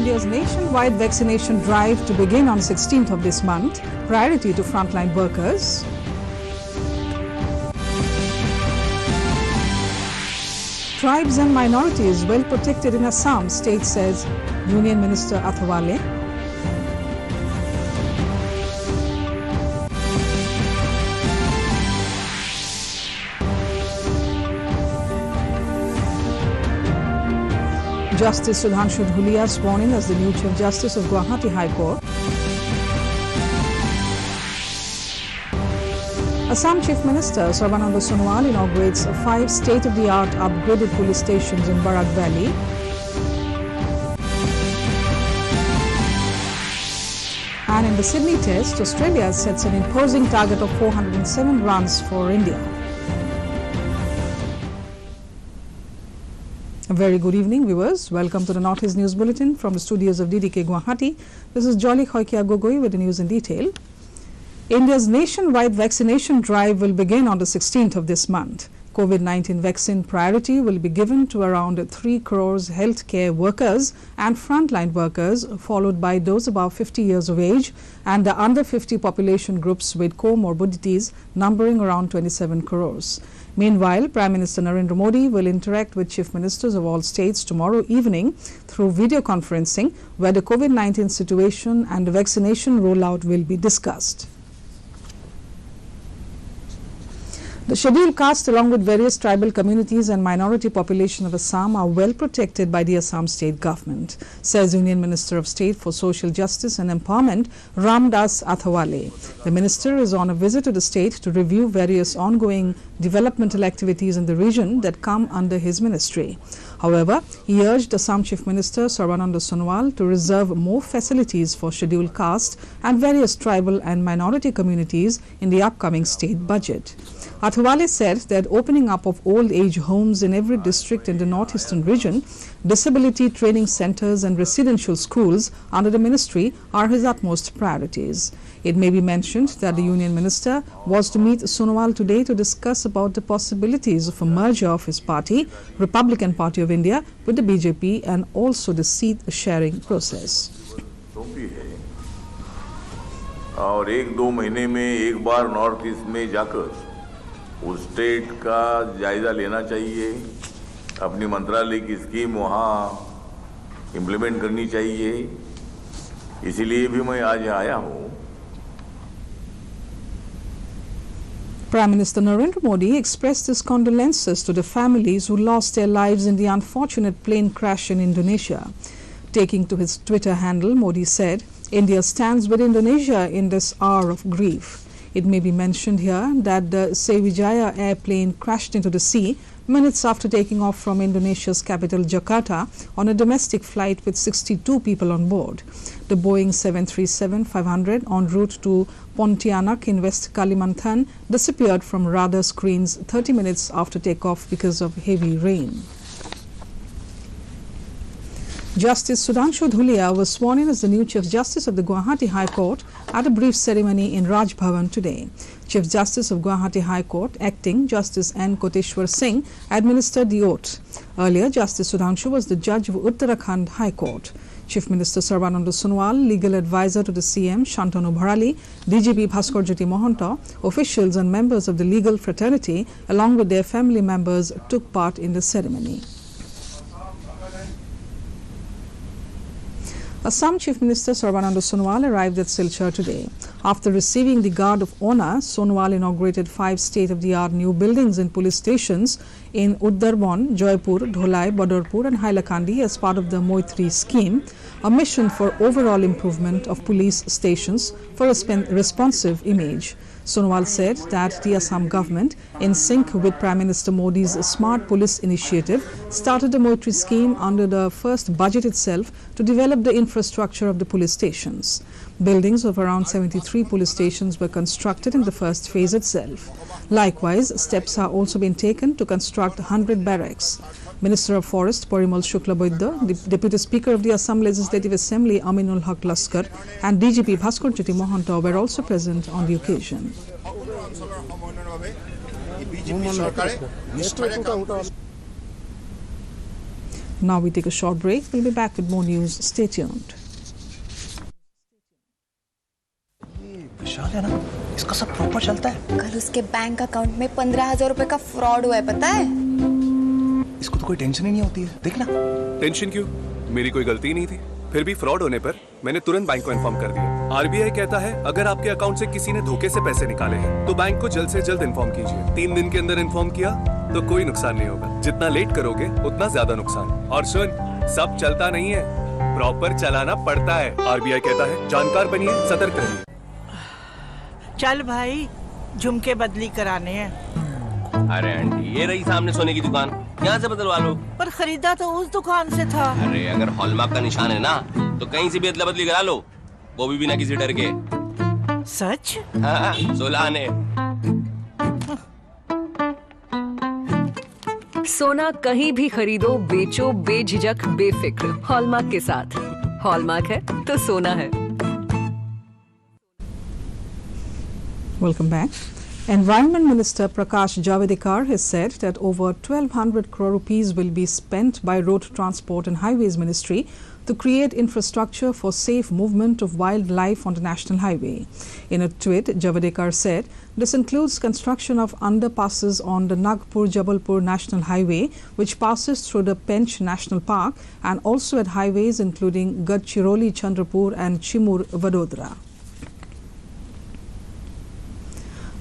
India's nationwide vaccination drive to begin on 16th of this month, priority to frontline workers. Tribes and minorities well protected in Assam, state says Union Minister Athawale. Justice Sudhanshu Dhulia sworn in as the new Chief Justice of Guwahati High Court. Assam Chief Minister Sarbananda Sonowal inaugurates 5 state-of-the-art upgraded police stations in Barak Valley. And in the Sydney Test, Australia sets an imposing target of 407 runs for India. A very good evening, viewers. Welcome to the Northeast News Bulletin from the studios of DDK Guwahati. This is Jolly Khoikia Gogoi with the news in detail. India's nationwide vaccination drive will begin on the 16th of this month. COVID-19 vaccine priority will be given to around 3 crores healthcare workers and frontline workers, followed by those above 50 years of age and the under 50 population groups with comorbidities numbering around 27 crores. Meanwhile, Prime Minister Narendra Modi will interact with chief ministers of all states tomorrow evening through video conferencing, where the COVID-19 situation and the vaccination rollout will be discussed. The scheduled caste, along with various tribal communities and minority population of Assam, are well protected by the Assam state government, says Union Minister of State for Social Justice and Empowerment, Ramdas Athawale. The minister is on a visit to the state to review various ongoing developmental activities in the region that come under his ministry. However, he urged Assam Chief Minister Sarbananda Sonowal to reserve more facilities for scheduled caste and various tribal and minority communities in the upcoming state budget. Athawale said that opening up of old age homes in every district in the northeastern region, disability training centers and residential schools under the ministry are his utmost priorities. It may be mentioned that the Union Minister was to meet Sonowal today to discuss about the possibilities of a merger of his party, Republican Party of India, with the BJP and also the seat sharing process. और 1-2 महीने में एक बार north east में जाकर उस state का जायजा लेना चाहिए, अपनी मंत्रालय की स्कीम वहाँ इम्प्लीमेंट करनी चाहिए, इसीलिए भी मैं आज आया हूँ. Prime Minister Narendra Modi expressed his condolences to the families who lost their lives in the unfortunate plane crash in Indonesia. Taking to his Twitter handle, Modi said, "India stands with Indonesia in this hour of grief." It may be mentioned here that the Sriwijaya airplane crashed into the sea minutes after taking off from Indonesia's capital Jakarta on a domestic flight with 62 people on board. The Boeing 737-500 en route to Pontianak in West Kalimantan disappeared from radar screens 30 minutes after takeoff because of heavy rain. Justice Sudhanshu Dhulia was sworn in as the new Chief Justice of the Guwahati High Court at a brief ceremony in Raj Bhavan today. Chief Justice of Guwahati High Court, acting Justice N. Koteshwar Singh, administered the oath. Earlier, Justice Sudhanshu was the judge of Uttarakhand High Court. Chief Minister Sarbananda Sonowal, legal advisor to the CM Shantanu Bharali, DGP Bhaskarjyoti Mohanta, officials and members of the legal fraternity, along with their family members, took part in the ceremony. Assam Chief Minister Sarbananda Sonowal arrived at Silchar today. After receiving the Guard of Honor, Sonowal inaugurated 5 state-of-the-art new buildings in police stations in Uddarbon, Jaipur, Dholai, Badarpur and Hailakandi as part of the Moitri scheme, a mission for overall improvement of police stations for a responsive image. Sonowal said that the Assam government, in sync with Prime Minister Modi's Smart Police initiative, started the Moitri scheme under the first budget itself to develop the infrastructure of the police stations. Buildings of around 73 police stations were constructed in the first phase itself. Likewise, steps are also being taken to construct 100 barracks. Minister of Forest Parimal Shuklabaidya, the Deputy Speaker of the Assam Legislative Assembly Aminul Haq Laskar and DGP Bhaskarjyoti Mohanta were also present on the occasion. Now we take a short break. We'll be back with more news. Stay tuned. विशाल है ना, इसका सब proper चलता है। कल उसके bank account में 15,000 रुपए का फ्रॉड हुआ है, पता है? इसको तो कोई टेंशन ही नहीं होती है, देखना। टेंशन क्यों? मेरी कोई गलती ही नहीं थी। फिर भी फ्रॉड होने पर मैंने तुरंत बैंक को इन्फॉर्म कर दिया। आरबीआई कहता है अगर आपके अकाउंट से किसी ने धोखे से पैसे निकाले हैं तो बैंक को जल्द से जल्द इन्फॉर्म कीजिए। 3 दिन के अंदर इन्फॉर्म किया तो कोई नुकसान नहीं होगा। जितना लेट करोगे उतना ज्यादा नुकसान। और सुन, सब चलता नहीं है, प्रॉपर चलाना पड़ता है। आरबीआई कहता है जानकार बनिए, सतर्क रहिए। चल भाई, झुमके बदली कराने हैं। अरे आंटी, ये रही सामने सोने की दुकान, यहाँ से बदलवा लो। पर खरीदा तो उस दुकान से था। अरे अगर हॉलमार्क का निशान है ना तो कहीं से भी अदला बदली करा लो, वो भी बिना किसी डर के। सच? हाँ, 16 आने। सोना कहीं भी खरीदो, बेचो बेझिझक, बेफिक्र, हॉलमार्क के साथ। हॉलमार्क है तो सोना है। Welcome back. Environment Minister Prakash Javadekar has said that over 1,200 crore rupees will be spent by Road Transport and Highways Ministry to create infrastructure for safe movement of wildlife on the national highway. In a tweet, Javadekar said this includes construction of underpasses on the Nagpur-Jabalpur National Highway, which passes through the Pench National Park, and also at highways including Gadchiroli-Chandrapur and Chimur-Vadodara.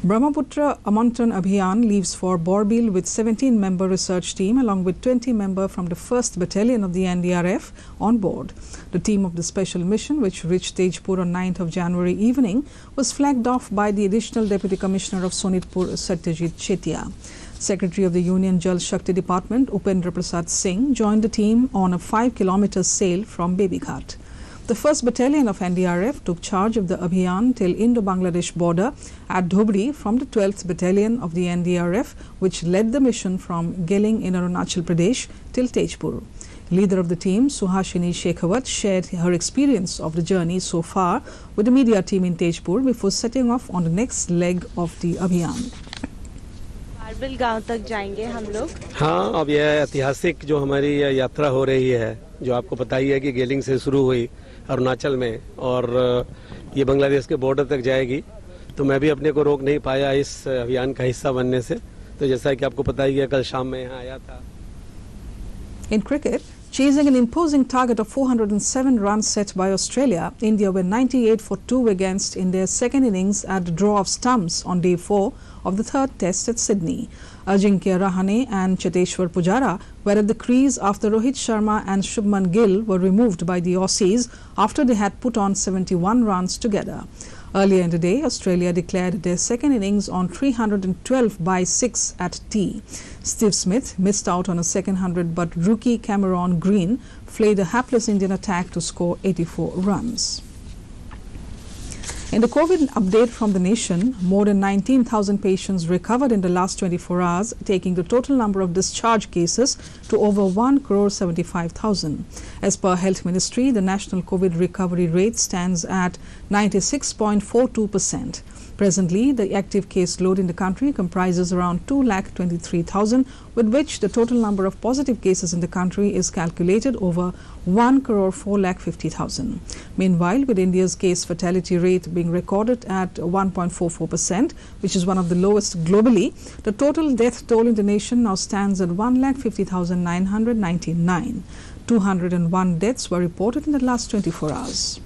Brahmaputra Amantran Abhiyan leaves for Borbil with 17-member research team along with 20 members from the 1st Battalion of the NDRF on board. The team of the special mission, which reached Tejpur on 9th of January evening, was flagged off by the Additional Deputy Commissioner of Sonitpur, Satyajit Chetia. Secretary of the Union Jal Shakti Department, Upendra Prasad Singh, joined the team on a 5-kilometer sail from Babyghat. The 1st Battalion of NDRF took charge of the Abhiyan till Indo-Bangladesh border at Dhubri from the 12th Battalion of the NDRF, which led the mission from Geling in Arunachal Pradesh till Tejpur. Leader of the team, Suhashini Shekhawat, shared her experience of the journey so far with the media team in Tejpur before setting off on the next leg of the Abhiyan. Barbil गांव तक जाएंगे हम लोग। हाँ, अब यह ऐतिहासिक जो हमारी यात्रा हो रही है, जो आपको पता ही है कि गेलिंग से शुरू हुई अरुणाचल में और ये बांग्लादेश के बॉर्डर तक जाएगी, तो मैं भी अपने को रोक नहीं पाया इस अभियान का हिस्सा बनने से। तो जैसा कि आपको पता ही है, कल शाम में यहाँ आया था। In cricket, chasing an imposing target of 407 runs set by Australia, India were 98 for 2 against in their second innings at the draw of stumps on day 4 of the 3rd test at Sydney. Ajinkya Rahane and Cheteshwar Pujara were at the crease after Rohit Sharma and Shubman Gill were removed by the Aussies after they had put on 71 runs together. Earlier in the day, Australia declared their second innings on 312 by 6 at tea. Steve Smith missed out on a second 100, but rookie Cameron Green flayed a hapless Indian attack to score 84 runs. In the COVID update from the nation, more than 19,000 patients recovered in the last 24 hours, taking the total number of discharge cases to over 1,75,000. As per Health Ministry, the national COVID recovery rate stands at 96.42%. Presently, the active case load in the country comprises around 2,23,000, with which the total number of positive cases in the country is calculated over 1,450,000. Meanwhile, with India's case fatality rate being recorded at 1.44%, which is one of the lowest globally, the total death toll in the nation now stands at 1,50,999. 201 deaths were reported in the last 24 hours.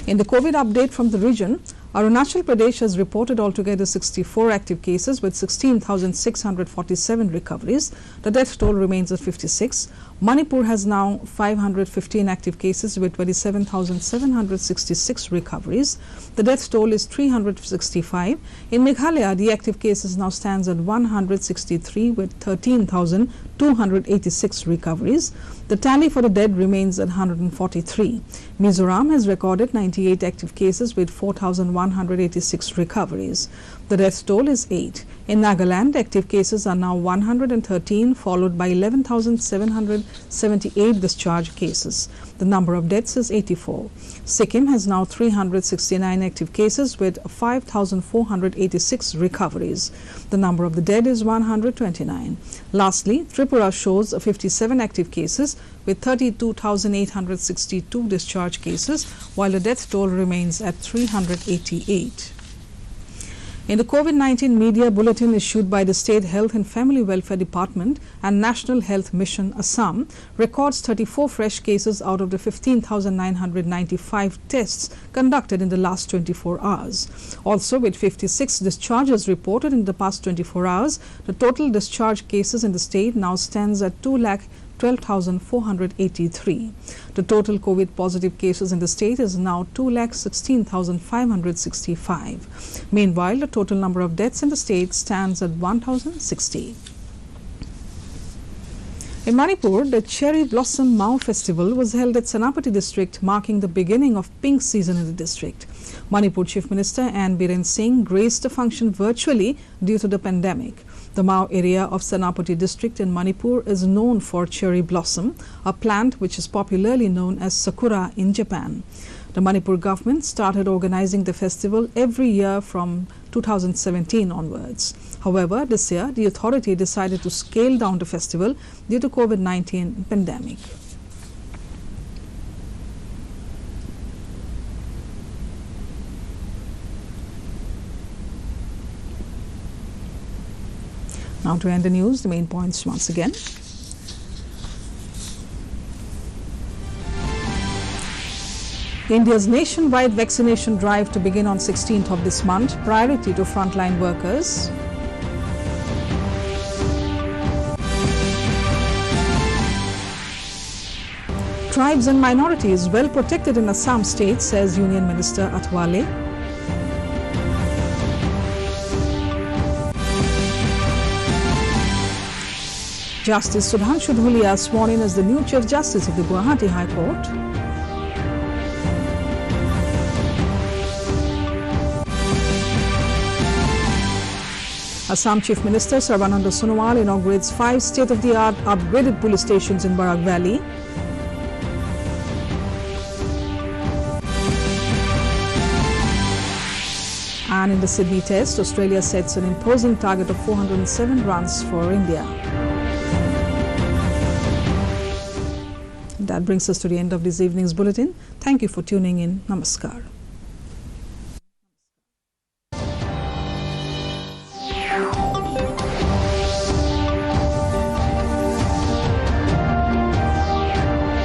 In the COVID update from the region, Arunachal Pradesh has reported altogether 64 active cases with 16,647 recoveries. The death toll remains at 56. Manipur has now 515 active cases with 27,766 recoveries. The death toll is 365. In Meghalaya, the active cases now stands at 163 with 13,286 recoveries. The tally for the dead remains at 143. Mizoram has recorded 98 active cases with 4,186 recoveries. The death toll is 8. In Nagaland, active cases are now 113, followed by 11,778 discharge cases. The number of deaths is 84. Sikkim has now 369 active cases with 5,486 recoveries. The number of the dead is 129. Lastly, Tripura shows 57 active cases with 32,862 discharge cases, while the death toll remains at 388. In the COVID-19 media bulletin issued by the State Health and Family Welfare Department and National Health Mission Assam, records 34 fresh cases out of the 15,995 tests conducted in the last 24 hours. Also, with 56 discharges reported in the past 24 hours, the total discharge cases in the state now stands at 2,12,483. The total COVID positive cases in the state is now 2,16,565. Meanwhile, the total number of deaths in the state stands at 1,060. In Manipur, the Cherry Blossom Mao Festival was held at Senapati district, marking the beginning of pink season in the district. Manipur Chief Minister Ann Biren Singh graced the function virtually due to the pandemic. The Mao area of Senapati district in Manipur is known for cherry blossom, a plant which is popularly known as sakura in Japan. The Manipur government started organizing the festival every year from 2017 onwards. However, this year the authority decided to scale down the festival due to COVID-19 pandemic. Now to end the news, the main points once again. India's nationwide vaccination drive to begin on 16th of this month, priority to frontline workers. Tribes and minorities well protected in Assam state, says Union Minister Atwale. Justice Sudhanshu Dhulia sworn in as the new Chief Justice of the Guwahati High Court. Assam Chief Minister Sarbananda Sonowal inaugurates 5 state-of-the-art upgraded police stations in Barak Valley. And in the Sydney Test, Australia sets an imposing target of 407 runs for India. That brings us to the end of this evening's bulletin. Thank you for tuning in. Namaskar.